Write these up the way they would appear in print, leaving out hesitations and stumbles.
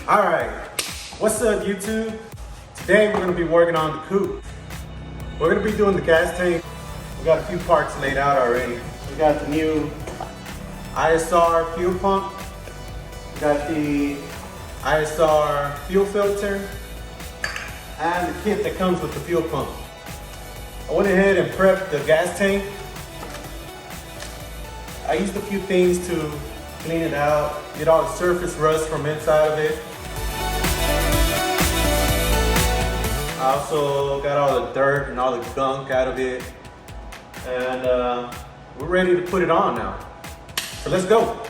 All right, what's up YouTube? Today we're gonna be working on the coupe. We're gonna be doing the gas tank. We got a few parts laid out already. We got the new ISR fuel pump. We got the ISR fuel filter and the kit that comes with the fuel pump. I went ahead and prepped the gas tank. I used a few things to clean it out, get all the surface rust from inside of it. I also got all the dirt and all the gunk out of it. And we're ready to put it on now. So let's go.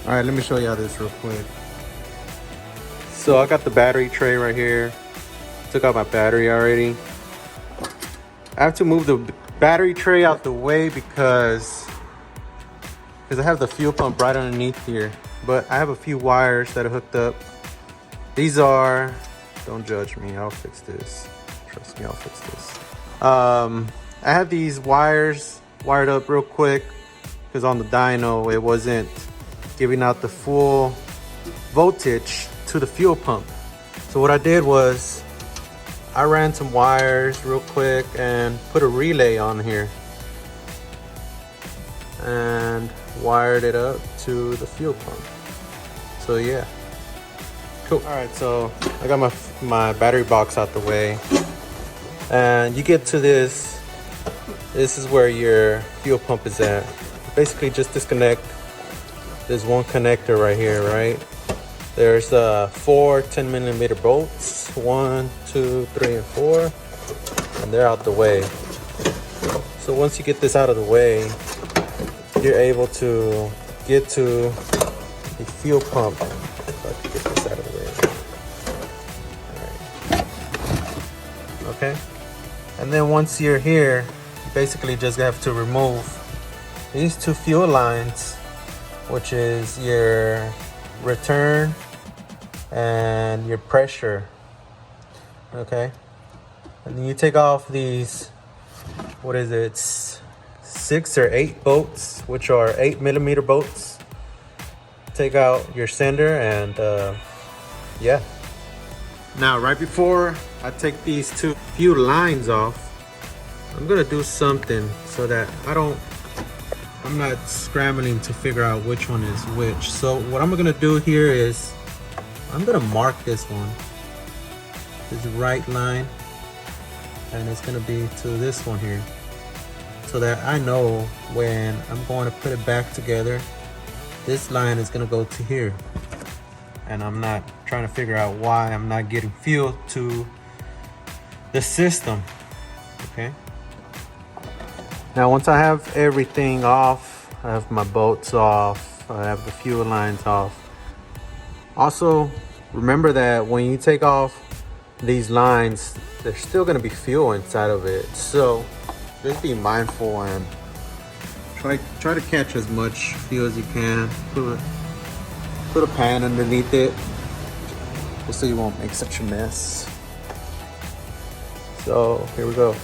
All right, let me show y'all this real quick. So I got the battery tray right here. Took out my battery already. I have to move the battery tray out the way because I have the fuel pump right underneath here. But I have a few wires that are hooked up. These are, don't judge me, I'll fix this. Trust me, I'll fix this. I have these wires wired up real quick because on the dyno it wasn't giving out the full voltage to the fuel pump. So what I did was I ran some wires real quick and put a relay on here and wired it up to the fuel pump. So yeah, cool. All right, so I got my battery box out the way, and you get to this is where your fuel pump is at. Basically just disconnect. There's one connector right here, right? There's 4 10mm bolts, 1, 2, 3, and 4, and they're out the way. So once you get this out of the way, you're able to get to the fuel pump. If I can get this out of the way. All right. Okay. And then once you're here, you basically just have to remove these two fuel lines, which is your return and your pressure. Okay, and then you take off these, what is it, 6 or 8 bolts, which are 8mm bolts. Take out your sender, and yeah. Now right before I take these two fuel lines off, I'm gonna do something so that I'm not scrambling to figure out which one is which. So what I'm gonna do here is I'm gonna mark this one, this right line, and it's gonna be to this one here, so that I know when I'm going to put it back together, this line is gonna go to here, and I'm not trying to figure out why I'm not getting fuel to the system. Okay, Now once I have everything off, I have my bolts off, I have the fuel lines off. Also, remember that when you take off these lines, there's still going to be fuel inside of it. So just be mindful and try to catch as much fuel as you can. Put a pan underneath it just so you won't make such a mess. So here we go.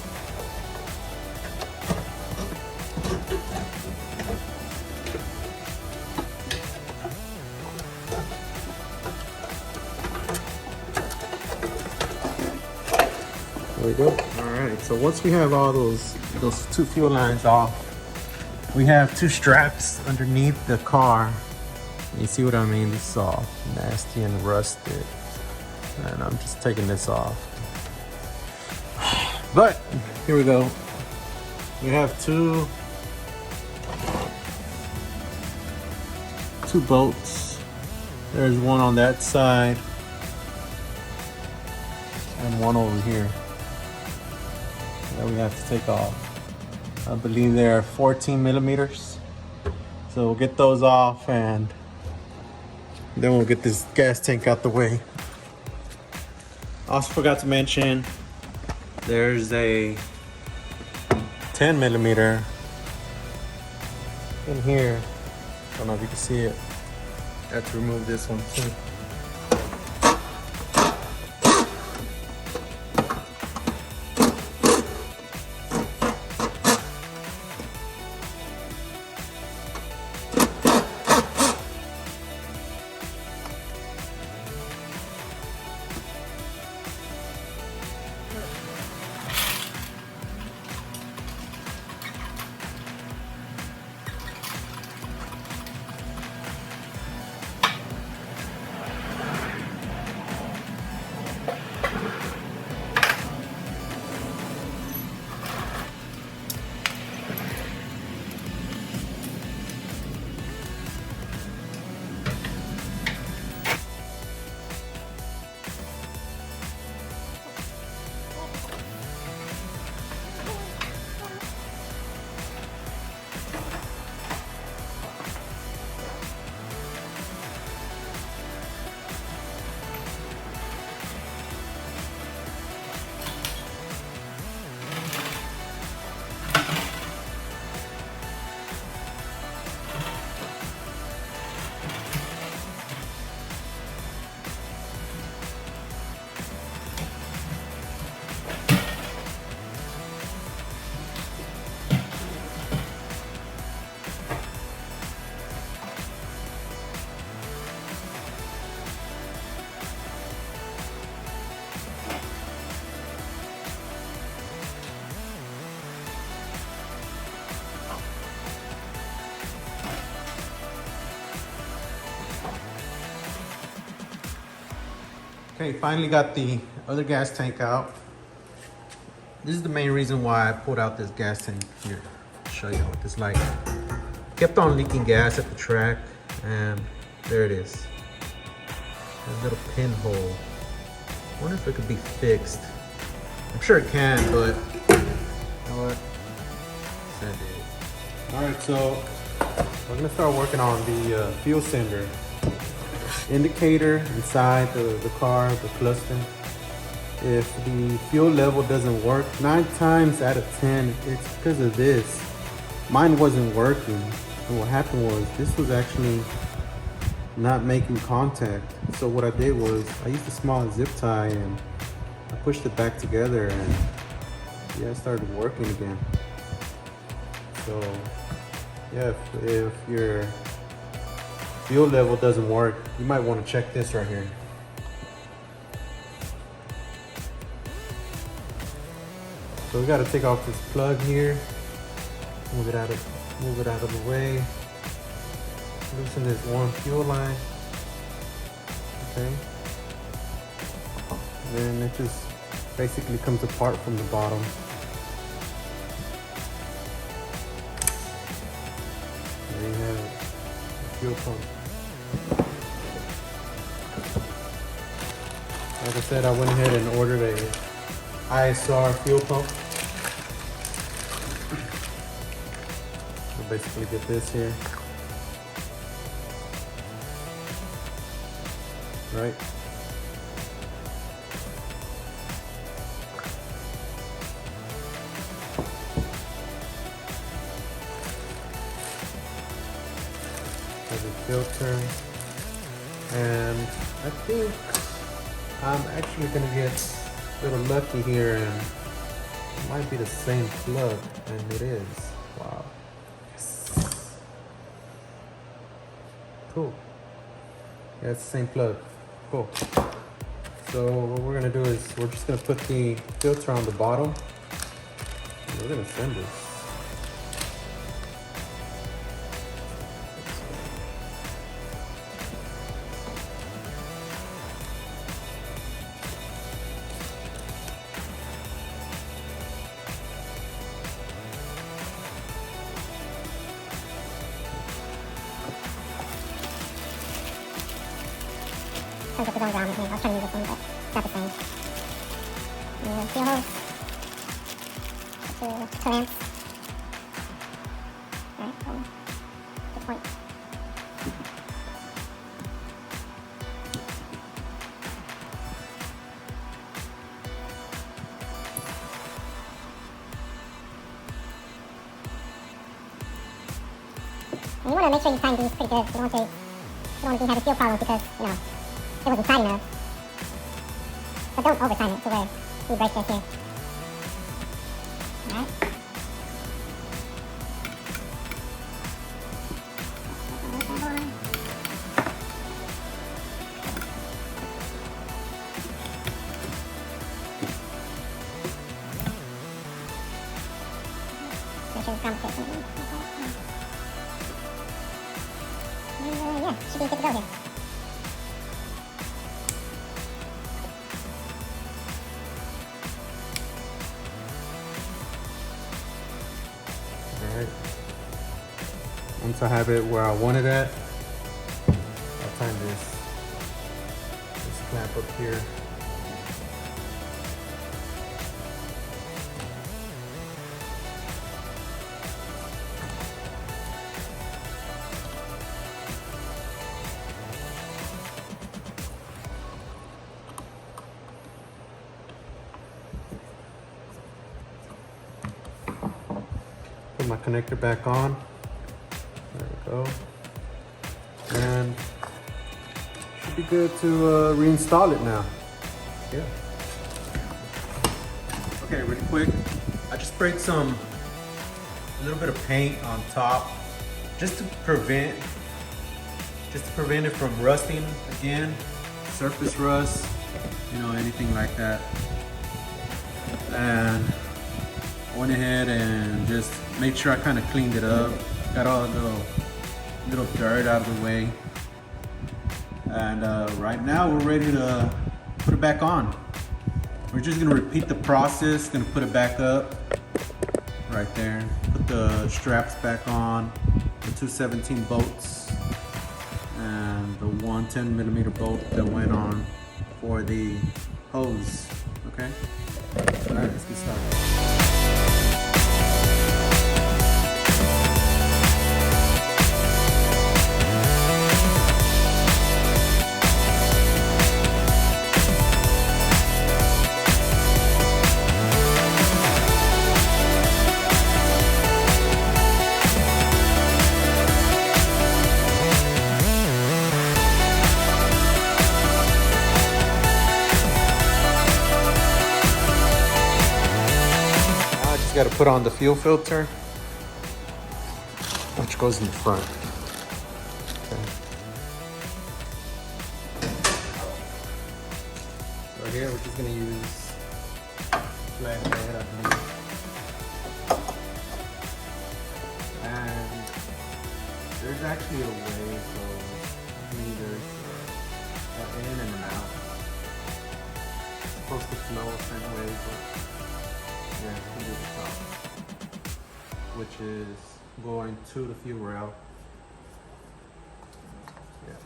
There we go. All right, so once we have all those two fuel lines off, we have two straps underneath the car. You see what I mean? This is all nasty and rusted. And I'm just taking this off. But here we go. We have two bolts. There's one on that side and one over here that we have to take off. I believe they're 14 millimeters. So we'll get those off and then we'll get this gas tank out the way. Also forgot to mention, there's a 10 millimeter in here. I don't know if you can see it. I have to remove this one too. Okay, finally got the other gas tank out. This is the main reason why I pulled out this gas tank. Here, I'll show you what this like. Kept on leaking gas at the track, and there it is. A little pinhole. I wonder if it could be fixed. I'm sure it can, but you know what? Send it. All right, so we're gonna start working on the fuel sender. Indicator inside the car, the cluster. If the fuel level doesn't work, 9 times out of 10, it's because of this. Mine wasn't working. And what happened was this was actually not making contact. So what I did was I used a small zip tie and I pushed it back together and yeah, it started working again. So yeah, if your fuel level doesn't work, you might want to check this right here. So we got to take off this plug here, move it out of the way, loosen this one fuel line. Okay, then it just basically comes apart from the bottom. There you have it, the fuel pump. Like I said, I went ahead and ordered a ISR fuel pump. You'll basically get this here. Right? There's a filter. And I think I'm actually gonna get a little lucky here, and it might be the same plug, and it is. Wow. Yes. Cool. Yeah, it's the same plug. Cool. So what we're gonna do is we're just gonna put the filter on the bottom. And we're gonna send this. Comes with its own ground. I was trying to use this one, but it's not the same. And steel hose. Two clamps. Alright, so good point. And you want to make sure you time these pretty good. You don't want to have a steel problem because, you know, it wasn't tight enough. But don't overtime it to where you break this here. Alright. Make sure the ground fits in it. And yeah, should be good to go here. Alright. Once I have it where I want it at, I'll time this clamp up here. Put my connector back on. There we go. And should be good to reinstall it now. Yeah. Okay, really quick. I just sprayed a little bit of paint on top just to prevent it from rusting again. Surface rust, you know, anything like that. And I went ahead and just made sure I kind of cleaned it up. Got all the little dirt out of the way. And right now we're ready to put it back on. We're just gonna repeat the process, gonna put it back up right there. Put the straps back on, the 217 bolts, and the 110mm bolt that went on for the hose, okay? All right, let's get started. Got to put on the fuel filter, which goes in the front. Okay. So here we're just going to use flathead, I believe. And there's actually a way, so I mean there's an in and an out. It's supposed to flow a certain way, but yeah, we can do the top, which is going to the fuel rail. Yeah.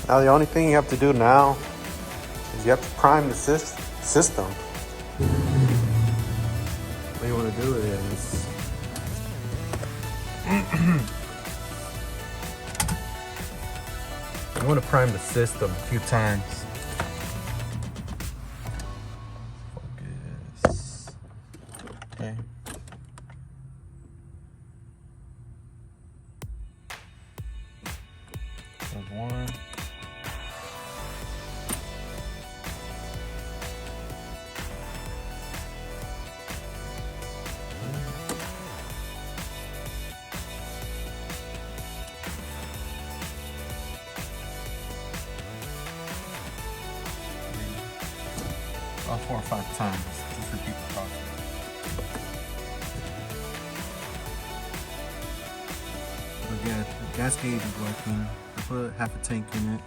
Now the only thing you have to do now is you have to prime the system. What you want to do is you want to prime the system a few times. Focus. Okay. There's one. About 4 or 5 times. Just repeat the process. Again, the gas gauge is working. I put half a tank in it.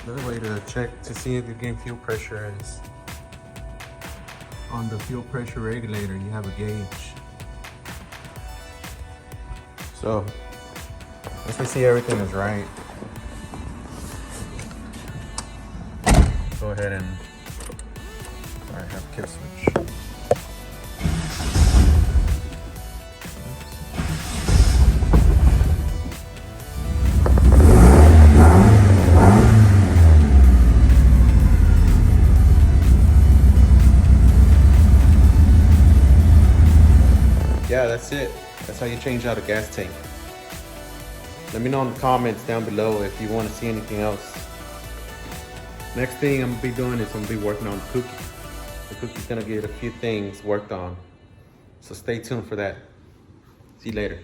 Another way to check to see if you're getting fuel pressure is on the fuel pressure regulator. You have a gauge. So once we see everything is right, go ahead and I have kill switch. Yeah, that's it. That's how you change out a gas tank. Let me know in the comments down below if you want to see anything else. Next thing I'm gonna be doing is I'm gonna be working on the cookie. The cookie's gonna get a few things worked on. So stay tuned for that. See you later.